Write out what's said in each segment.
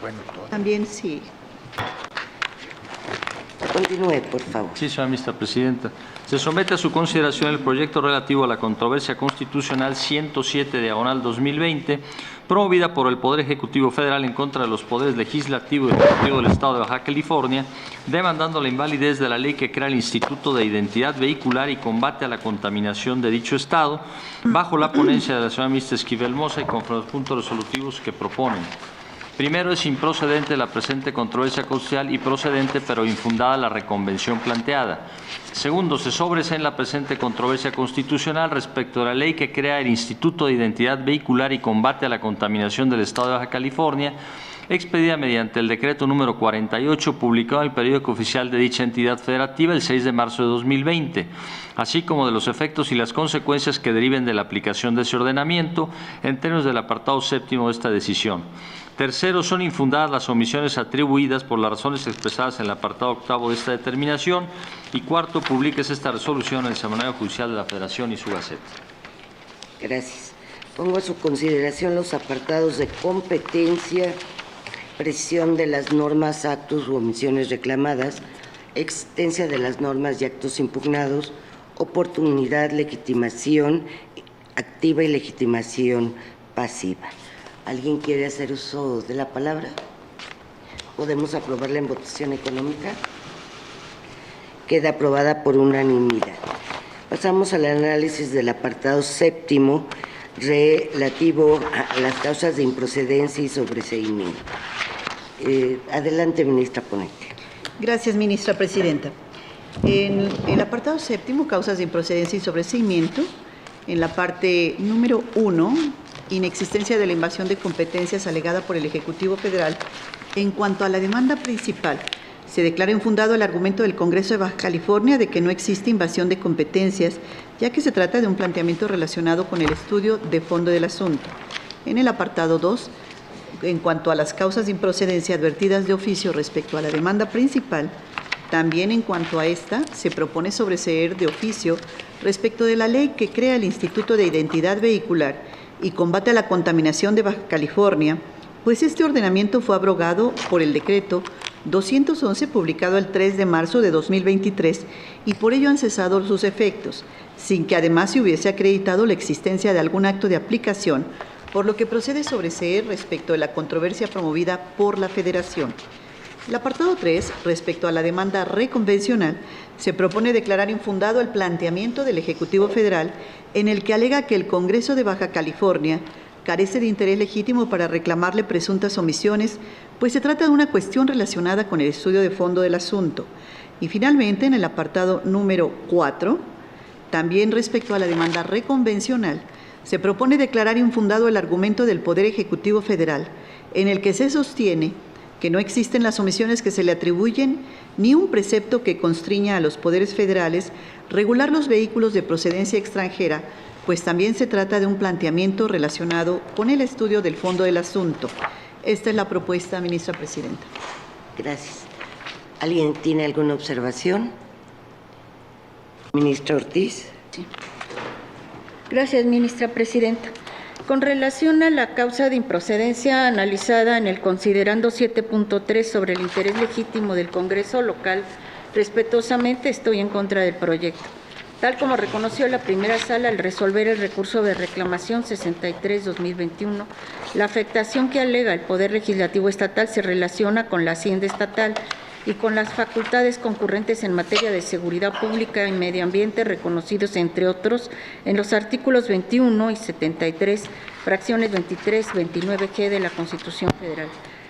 Bueno, todo. También sí. Continúe, por favor. Sí, señora ministra presidenta. Se somete a su consideración el proyecto relativo a la controversia constitucional 107/2020, promovida por el Poder Ejecutivo Federal en contra de los poderes legislativo y ejecutivo del Estado de Baja California, demandando la invalidez de la ley que crea el Instituto de Identidad Vehicular y combate a la contaminación de dicho Estado, bajo la ponencia de la señora ministra Esquivel Moza y conforme a los puntos resolutivos que proponen. Primero, es improcedente la presente controversia constitucional y procedente pero infundada la reconvención planteada. Segundo, se sobresee en la presente controversia constitucional respecto a la ley que crea el Instituto de Identidad Vehicular y combate a la contaminación del Estado de Baja California, expedida mediante el decreto número 48, publicado en el periódico oficial de dicha entidad federativa el 6 de marzo de 2020, así como de los efectos y las consecuencias que deriven de la aplicación de ese ordenamiento en términos del apartado séptimo de esta decisión. Tercero, son infundadas las omisiones atribuidas por las razones expresadas en el apartado octavo de esta determinación. Y cuarto, publiques esta resolución en el Semanario Judicial de la Federación y su Gaceta. Gracias. Pongo a su consideración los apartados de competencia, precisión de las normas, actos u omisiones reclamadas, existencia de las normas y actos impugnados, oportunidad, legitimación activa y legitimación pasiva. ¿Alguien quiere hacer uso de la palabra? ¿Podemos aprobarla en votación económica? Queda aprobada por unanimidad. Pasamos al análisis del apartado séptimo relativo a las causas de improcedencia y sobreseimiento. Adelante, ministra ponente. Gracias, ministra presidenta. En el apartado séptimo, causas de improcedencia y sobreseimiento, en la parte número 1, inexistencia de la invasión de competencias alegada por el Ejecutivo Federal, en cuanto a la demanda principal, se declara infundado el argumento del Congreso de Baja California de que no existe invasión de competencias, ya que se trata de un planteamiento relacionado con el estudio de fondo del asunto. En el apartado 2, en cuanto a las causas de improcedencia advertidas de oficio respecto a la demanda principal, también en cuanto a esta, se propone sobreseer de oficio respecto de la ley que crea el Instituto de Identidad Vehicular y combate a la contaminación de Baja California, pues este ordenamiento fue abrogado por el decreto 211 publicado el 3 de marzo de 2023 y por ello han cesado sus efectos, sin que además se hubiese acreditado la existencia de algún acto de aplicación, por lo que procede sobreseer respecto de la controversia promovida por la Federación. El apartado 3, respecto a la demanda reconvencional, se propone declarar infundado el planteamiento del Ejecutivo Federal en el que alega que el Congreso de Baja California carece de interés legítimo para reclamarle presuntas omisiones, pues se trata de una cuestión relacionada con el estudio de fondo del asunto. Y finalmente, en el apartado número 4, también respecto a la demanda reconvencional, se propone declarar infundado el argumento del Poder Ejecutivo Federal, en el que se sostiene que no existen las omisiones que se le atribuyen ni un precepto que constriña a los poderes federales regular los vehículos de procedencia extranjera, pues también se trata de un planteamiento relacionado con el estudio del fondo del asunto. Esta es la propuesta, ministra presidenta. Gracias. ¿Alguien tiene alguna observación? Ministra Ortiz. Sí. Gracias, ministra presidenta. Con relación a la causa de improcedencia analizada en el considerando 7.3 sobre el interés legítimo del Congreso local, respetuosamente estoy en contra del proyecto. Tal como reconoció la primera sala al resolver el recurso de reclamación 63-2021, la afectación que alega el Poder Legislativo Estatal se relaciona con la Hacienda Estatal y con las facultades concurrentes en materia de seguridad pública y medio ambiente reconocidos, entre otros, en los artículos 21 y 73, fracciones 23, 29G de la Constitución Federal.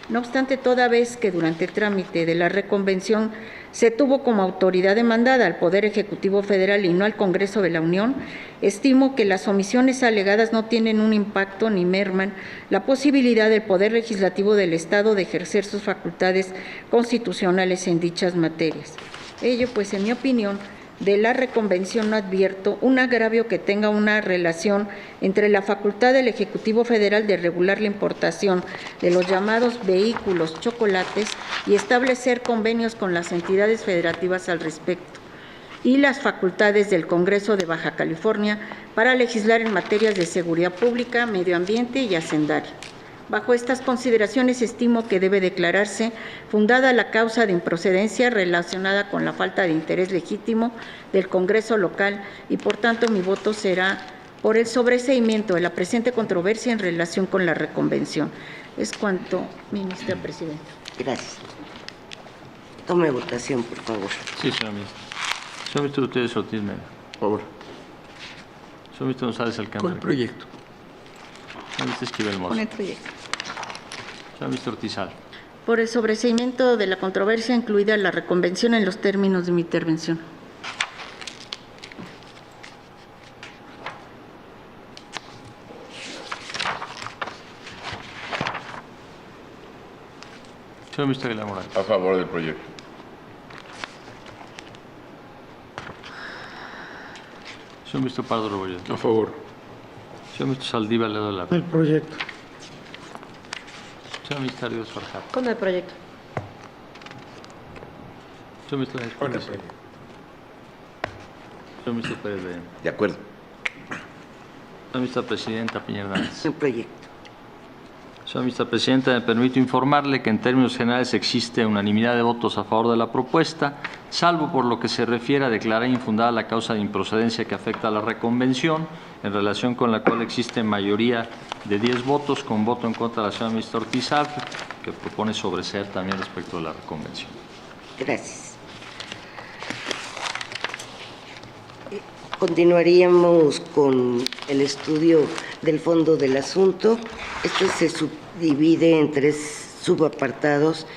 No obstante, toda vez que durante el trámite de la reconvención se tuvo como autoridad demandada al Poder Ejecutivo Federal y no al Congreso de la Unión, estimo que las omisiones alegadas no tienen un impacto ni merman la posibilidad del Poder Legislativo del Estado de ejercer sus facultades constitucionales en dichas materias. Ello, pues, en mi opinión, de la reconvención no advierto un agravio que tenga una relación entre la facultad del Ejecutivo Federal de regular la importación de los llamados vehículos chocolates y establecer convenios con las entidades federativas al respecto, y las facultades del Congreso de Baja California para legislar en materias de seguridad pública, medio ambiente y hacendario. Bajo estas consideraciones, estimo que debe declararse fundada la causa de improcedencia relacionada con la falta de interés legítimo del Congreso local y, por tanto, mi voto será por el sobreseimiento de la presente controversia en relación con la reconvención. Es cuanto, ministra presidenta. Gracias. Tome votación, por favor. Sí, señor ministro. Señor ministro Gutiérrez Ortiz Mena. Por favor. Señor ministro González Alcántara. Con el proyecto. Señor ministro Esquivel Mozo. Con el proyecto. Señor ministro Ortizal. Por el sobreseimiento de la controversia, incluida la reconvención en los términos de mi intervención. Señor ministro Aguilar Morales. A favor del proyecto. Señor ministro Pardo Rebolledo. A favor. Señor ministro Saldívar Ledo de la El proyecto. Señor ministro Arias Farjat. Con el proyecto. Señor ministro de Con el Justicia. proyecto. Señor ministro Pérez Belén. De acuerdo. Señora ministra presidenta Piña Hernández. El proyecto. Señora ministra presidenta, me permito informarle que en términos generales existe unanimidad de votos a favor de la propuesta, salvo por lo que se refiere a declarar infundada la causa de improcedencia que afecta a la reconvención, en relación con la cual existe mayoría de 10 votos, con voto en contra de la señora ministra Ortizal, que propone sobreseer también respecto de la reconvención. Gracias. Continuaríamos con el estudio del fondo del asunto. Esto se subdivide en 3 subapartados.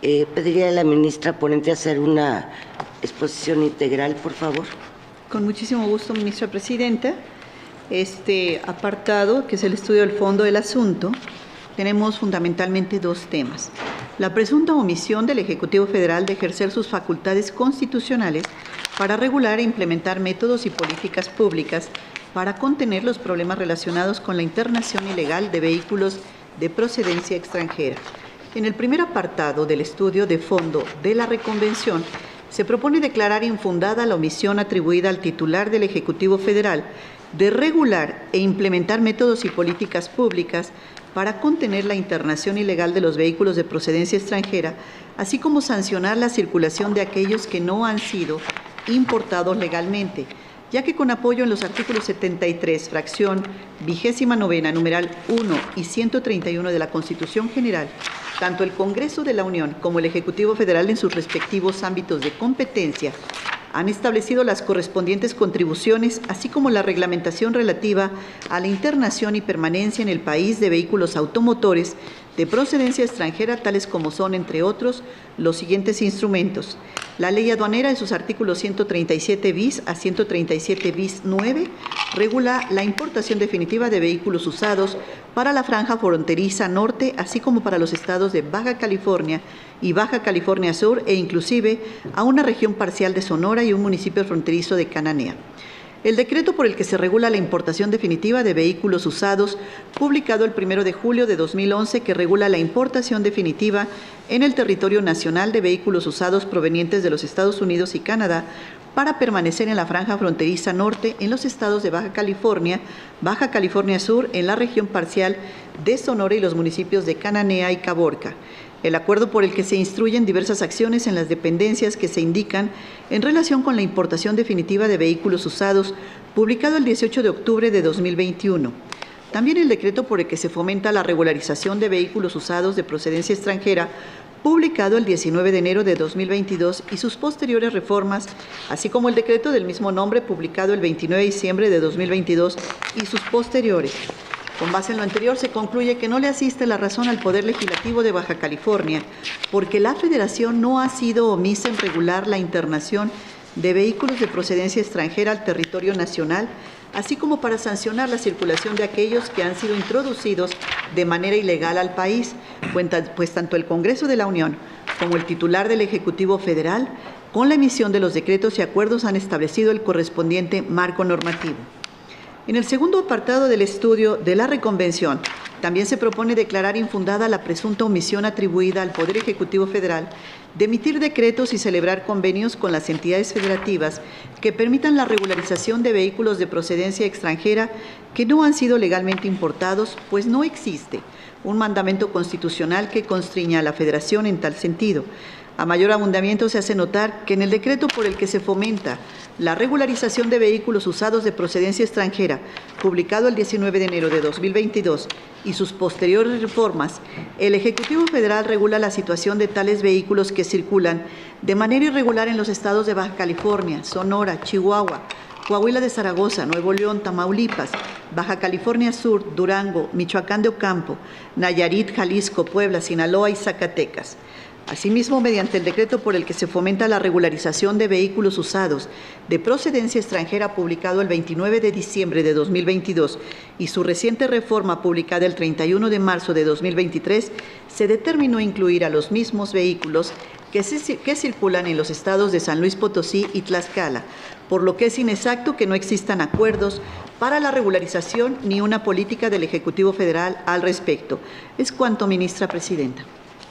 Pediría a la ministra ponente hacer una exposición integral, por favor. Con muchísimo gusto, ministra presidenta. Este apartado, que es el estudio del fondo del asunto, tenemos fundamentalmente 2 temas. La presunta omisión del Ejecutivo Federal de ejercer sus facultades constitucionales para regular e implementar métodos y políticas públicas para contener los problemas relacionados con la internación ilegal de vehículos de procedencia extranjera. En el primer apartado del estudio de fondo de la reconvención, se propone declarar infundada la omisión atribuida al titular del Ejecutivo Federal de regular e implementar métodos y políticas públicas para contener la internación ilegal de los vehículos de procedencia extranjera, así como sancionar la circulación de aquellos que no han sido importados legalmente, ya que con apoyo en los artículos 73, fracción 29, numeral 1 y 131 de la Constitución General, tanto el Congreso de la Unión como el Ejecutivo Federal en sus respectivos ámbitos de competencia han establecido las correspondientes contribuciones, así como la reglamentación relativa a la internación y permanencia en el país de vehículos automotores de procedencia extranjera, tales como son, entre otros, los siguientes instrumentos. La ley aduanera, en sus artículos 137 bis a 137 bis 9, regula la importación definitiva de vehículos usados para la franja fronteriza norte, así como para los estados de Baja California y Baja California Sur, e inclusive a una región parcial de Sonora y un municipio fronterizo de Cananea. El decreto por el que se regula la importación definitiva de vehículos usados, publicado el 1 de julio de 2011, que regula la importación definitiva en el territorio nacional de vehículos usados provenientes de los Estados Unidos y Canadá para permanecer en la franja fronteriza norte en los estados de Baja California Sur, en la región parcial de Sonora y los municipios de Cananea y Caborca. El acuerdo por el que se instruyen diversas acciones en las dependencias que se indican en relación con la importación definitiva de vehículos usados, publicado el 18 de octubre de 2021. También el decreto por el que se fomenta la regularización de vehículos usados de procedencia extranjera, publicado el 19 de enero de 2022, y sus posteriores reformas, así como el decreto del mismo nombre, publicado el 29 de diciembre de 2022, y sus posteriores. Con base en lo anterior, se concluye que no le asiste la razón al Poder Legislativo de Baja California, porque la Federación no ha sido omisa en regular la internación de vehículos de procedencia extranjera al territorio nacional, así como para sancionar la circulación de aquellos que han sido introducidos de manera ilegal al país, pues tanto el Congreso de la Unión como el titular del Ejecutivo Federal, con la emisión de los decretos y acuerdos, han establecido el correspondiente marco normativo. En el segundo apartado del estudio de la reconvención, también se propone declarar infundada la presunta omisión atribuida al Poder Ejecutivo Federal de emitir decretos y celebrar convenios con las entidades federativas que permitan la regularización de vehículos de procedencia extranjera que no han sido legalmente importados, pues no existe un mandamiento constitucional que constriña a la Federación en tal sentido. A mayor abundamiento se hace notar que en el decreto por el que se fomenta la regularización de vehículos usados de procedencia extranjera, publicado el 19 de enero de 2022, y sus posteriores reformas, el Ejecutivo Federal regula la situación de tales vehículos que circulan de manera irregular en los estados de Baja California, Sonora, Chihuahua, Coahuila de Zaragoza, Nuevo León, Tamaulipas, Baja California Sur, Durango, Michoacán de Ocampo, Nayarit, Jalisco, Puebla, Sinaloa y Zacatecas. Asimismo, mediante el decreto por el que se fomenta la regularización de vehículos usados de procedencia extranjera publicado el 29 de diciembre de 2022 y su reciente reforma publicada el 31 de marzo de 2023, se determinó incluir a los mismos vehículos que circulan en los estados de San Luis Potosí y Tlaxcala, por lo que es inexacto que no existan acuerdos para la regularización ni una política del Ejecutivo Federal al respecto. Es cuanto, ministra presidenta.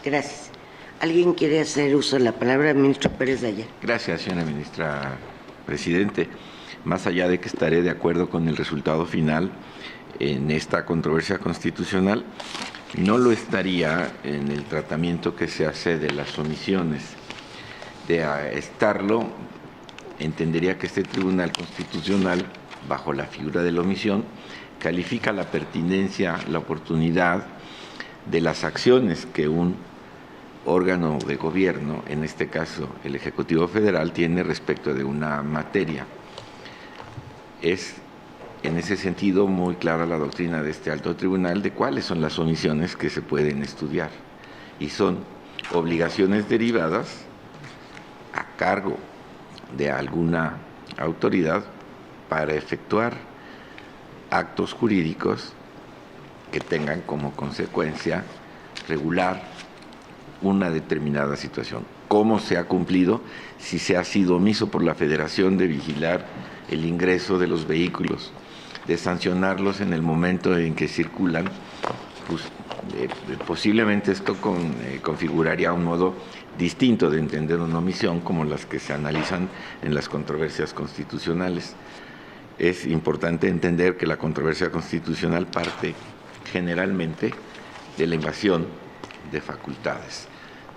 Gracias. ¿Alguien quiere hacer uso de la palabra? Ministro Pérez Dayán. Gracias, señora ministra presidente. Más allá de que estaré de acuerdo con el resultado final en esta controversia constitucional, no lo estaría en el tratamiento que se hace de las omisiones. De estarlo, entendería que este Tribunal Constitucional, bajo la figura de la omisión, califica la pertinencia, la oportunidad de las acciones que un órgano de gobierno, en este caso el Ejecutivo Federal, tiene respecto de una materia. Es en ese sentido muy clara la doctrina de este alto tribunal de cuáles son las omisiones que se pueden estudiar, y son obligaciones derivadas a cargo de alguna autoridad para efectuar actos jurídicos que tengan como consecuencia regular una determinada situación. ¿Cómo se ha cumplido? Si se ha sido omiso por la Federación de vigilar el ingreso de los vehículos, de sancionarlos en el momento en que circulan, pues, posiblemente esto configuraría un modo distinto de entender una omisión como las que se analizan en las controversias constitucionales. Es importante entender que la controversia constitucional parte generalmente de la invasión de facultades,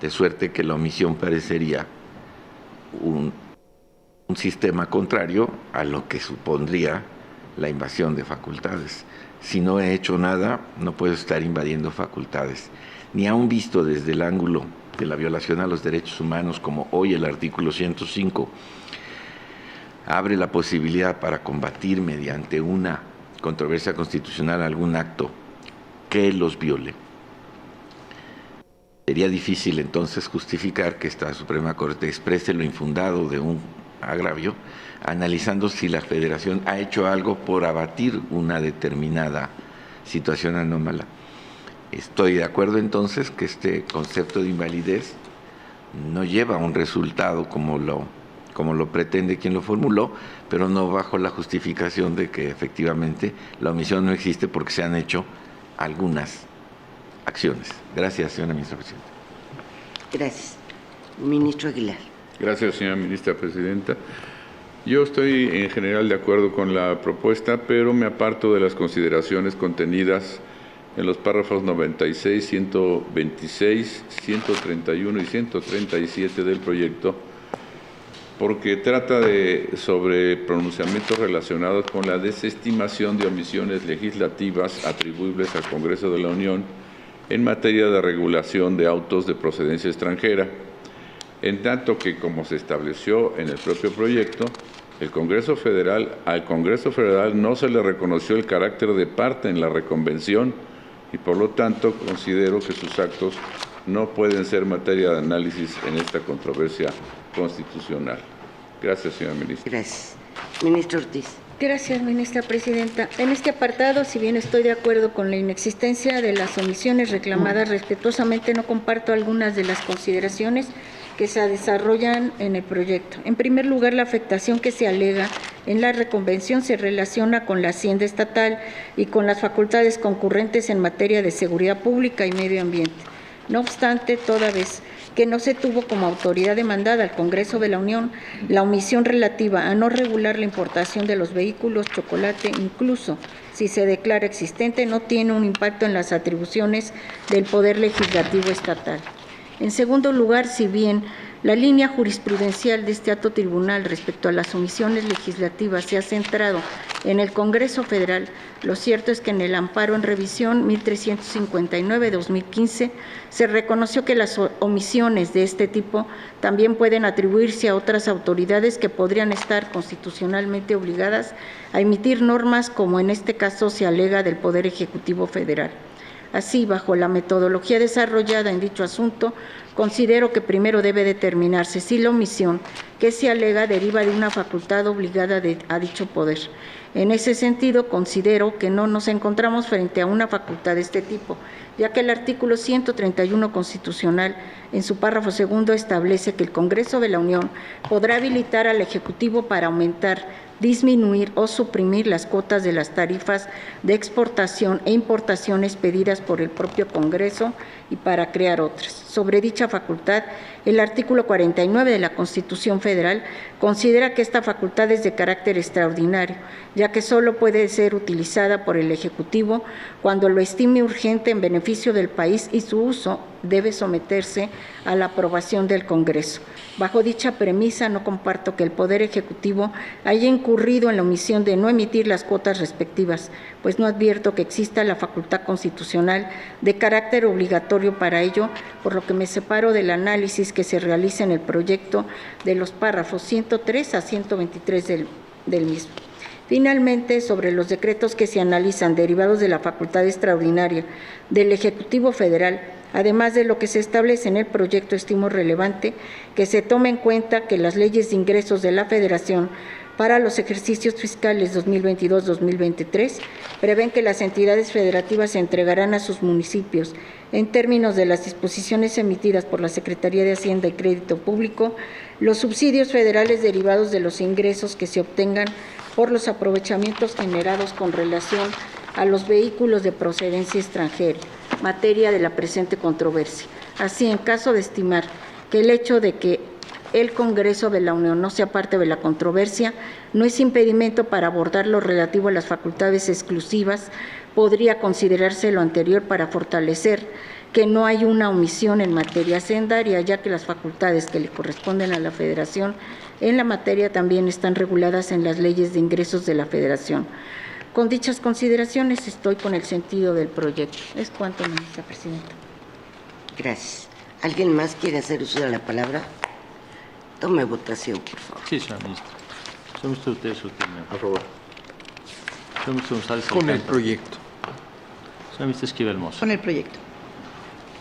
de suerte que la omisión parecería un sistema contrario a lo que supondría la invasión de facultades. Si no he hecho nada, no puedo estar invadiendo facultades, ni aun visto desde el ángulo de la violación a los derechos humanos, como hoy el artículo 105 abre la posibilidad para combatir mediante una controversia constitucional algún acto que los viole. Sería difícil entonces justificar que esta Suprema Corte exprese lo infundado de un agravio, analizando si la Federación ha hecho algo por abatir una determinada situación anómala. Estoy de acuerdo entonces que este concepto de invalidez no lleva a un resultado como lo pretende quien lo formuló, pero no bajo la justificación de que efectivamente la omisión no existe porque se han hecho algunas acciones. Gracias, señora ministra presidenta. Gracias. Ministro Aguilar. Gracias, señora ministra presidenta. Yo estoy en general de acuerdo con la propuesta, pero me aparto de las consideraciones contenidas en los párrafos 96, 126, 131 y 137 del proyecto, porque trata sobre pronunciamientos relacionados con la desestimación de omisiones legislativas atribuibles al Congreso de la Unión en materia de regulación de autos de procedencia extranjera, en tanto que, como se estableció en el propio proyecto, al Congreso Federal no se le reconoció el carácter de parte en la reconvención y, por lo tanto, considero que sus actos no pueden ser materia de análisis en esta controversia constitucional. Gracias, señora ministra. Gracias. Ministro Ortiz. Gracias, ministra presidenta. En este apartado, si bien estoy de acuerdo con la inexistencia de las omisiones reclamadas, respetuosamente no comparto algunas de las consideraciones que se desarrollan en el proyecto. En primer lugar, la afectación que se alega en la reconvención se relaciona con la Hacienda Estatal y con las facultades concurrentes en materia de seguridad pública y medio ambiente. No obstante, toda vez que no se tuvo como autoridad demandada al Congreso de la Unión la omisión relativa a no regular la importación de los vehículos chocolate, incluso si se declara existente, no tiene un impacto en las atribuciones del Poder Legislativo estatal. En segundo lugar, si bien la línea jurisprudencial de este alto tribunal respecto a las omisiones legislativas se ha centrado en el Congreso Federal, lo cierto es que en el amparo en revisión 1359-2015 se reconoció que las omisiones de este tipo también pueden atribuirse a otras autoridades que podrían estar constitucionalmente obligadas a emitir normas, como en este caso se alega del Poder Ejecutivo Federal. Así, bajo la metodología desarrollada en dicho asunto, considero que primero debe determinarse si la omisión que se alega deriva de una facultad obligada a dicho poder. En ese sentido, considero que no nos encontramos frente a una facultad de este tipo, ya que el artículo 131 constitucional, en su párrafo segundo, establece que el Congreso de la Unión podrá habilitar al Ejecutivo para aumentar, disminuir o suprimir las cuotas de las tarifas de exportación e importación expedidas por el propio Congreso y para crear otras. Sobre dicha facultad, el artículo 49 de la Constitución Federal considera que esta facultad es de carácter extraordinario, ya que solo puede ser utilizada por el Ejecutivo cuando lo estime urgente en beneficio del país, y su uso debe someterse a la aprobación del Congreso. Bajo dicha premisa, no comparto que el Poder Ejecutivo haya incurrido en la omisión de no emitir las cuotas respectivas, pues no advierto que exista la facultad constitucional de carácter obligatorio para ello, por lo que me separo del análisis que se realiza en el proyecto de los párrafos 103 a 123 del mismo. Finalmente, sobre los decretos que se analizan derivados de la facultad extraordinaria del Ejecutivo Federal, además de lo que se establece en el proyecto, estimo relevante que se tome en cuenta que las leyes de ingresos de la Federación para los ejercicios fiscales 2022-2023 prevén que las entidades federativas entregarán a sus municipios, en términos de las disposiciones emitidas por la Secretaría de Hacienda y Crédito Público, los subsidios federales derivados de los ingresos que se obtengan por los aprovechamientos generados con relación a los vehículos de procedencia extranjera, materia de la presente controversia. Así, en caso de estimar que el hecho de que el Congreso de la Unión no sea parte de la controversia no es impedimento para abordar lo relativo a las facultades exclusivas, podría considerarse lo anterior para fortalecer que no hay una omisión en materia hacendaria, ya que las facultades que le corresponden a la Federación en la materia también están reguladas en las leyes de ingresos de la Federación. Con dichas consideraciones estoy con el sentido del proyecto. Es cuanto, ministra presidenta. Gracias. ¿Alguien más quiere hacer uso de la palabra? Tome votación, por favor. Sí, señor ministro. Señor ministro, usted es su turno. A favor. Señor ministro González Con el Alcántara. proyecto. Señor ministro Esquivel Mozo. Con el proyecto.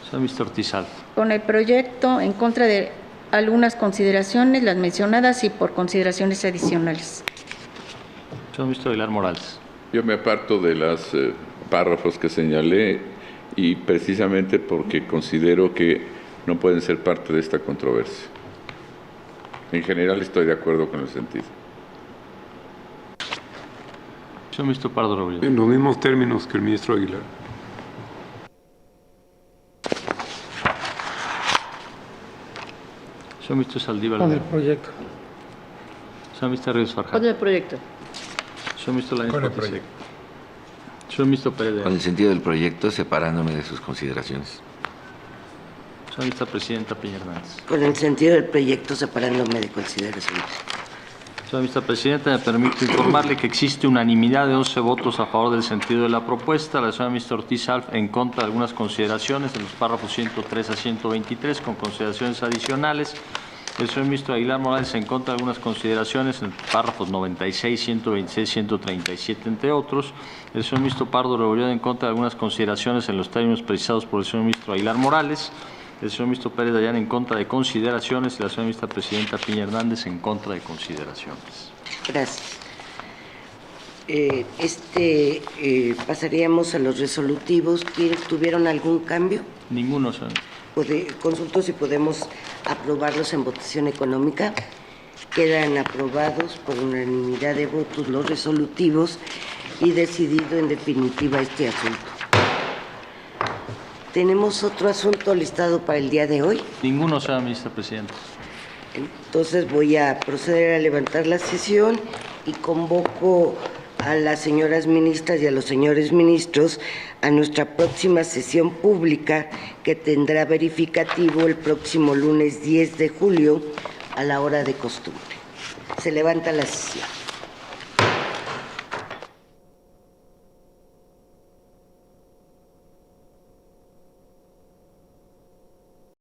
Señor ministro Ortiz Alfa. Con el proyecto, en contra de algunas consideraciones, las mencionadas, y por consideraciones adicionales. Señor ministro Aguilar Morales. Yo me aparto de los párrafos que señalé, y precisamente porque considero que no pueden ser parte de esta controversia. En general estoy de acuerdo con el sentido. Señor ministro Pardo Rebolledo. En los mismos términos que el ministro Aguilar. Señor ministro Saldívar. Con el proyecto. Señor ministro Ríos Farjat. Con el proyecto. Señor ministro Lainez Con el Potisek. proyecto. Señor ministro Pérez de Con el Anda. sentido del proyecto, separándome de sus consideraciones. Señora ministra presidenta Peña Hernández. Con el sentido del proyecto, separándome de consideraciones. Señora ministra presidenta, me permito informarle que existe unanimidad de 11 votos a favor del sentido de la propuesta. La señora ministra Ortiz Alfa en contra de algunas consideraciones en los párrafos 103 a 123 con consideraciones adicionales. El señor ministro Aguilar Morales en contra de algunas consideraciones en párrafos 96, 126, 137, entre otros. El señor ministro Pardo Rebolledo en contra de algunas consideraciones en los términos precisados por el señor ministro Aguilar Morales. El señor ministro Pérez de Ayala en contra de consideraciones y la señora ministra presidenta Piña Hernández en contra de consideraciones. Gracias. Pasaríamos a los resolutivos. ¿Tuvieron algún cambio? Ninguno, señor. Consulto si podemos aprobarlos en votación económica. Quedan aprobados por unanimidad de votos los resolutivos y decidido en definitiva este asunto. ¿Tenemos otro asunto listado para el día de hoy? Ninguno, señora ministra presidenta. Entonces voy a proceder a levantar la sesión y convoco a las señoras ministras y a los señores ministros a nuestra próxima sesión pública que tendrá verificativo el próximo lunes 10 de julio a la hora de costumbre. Se levanta la sesión.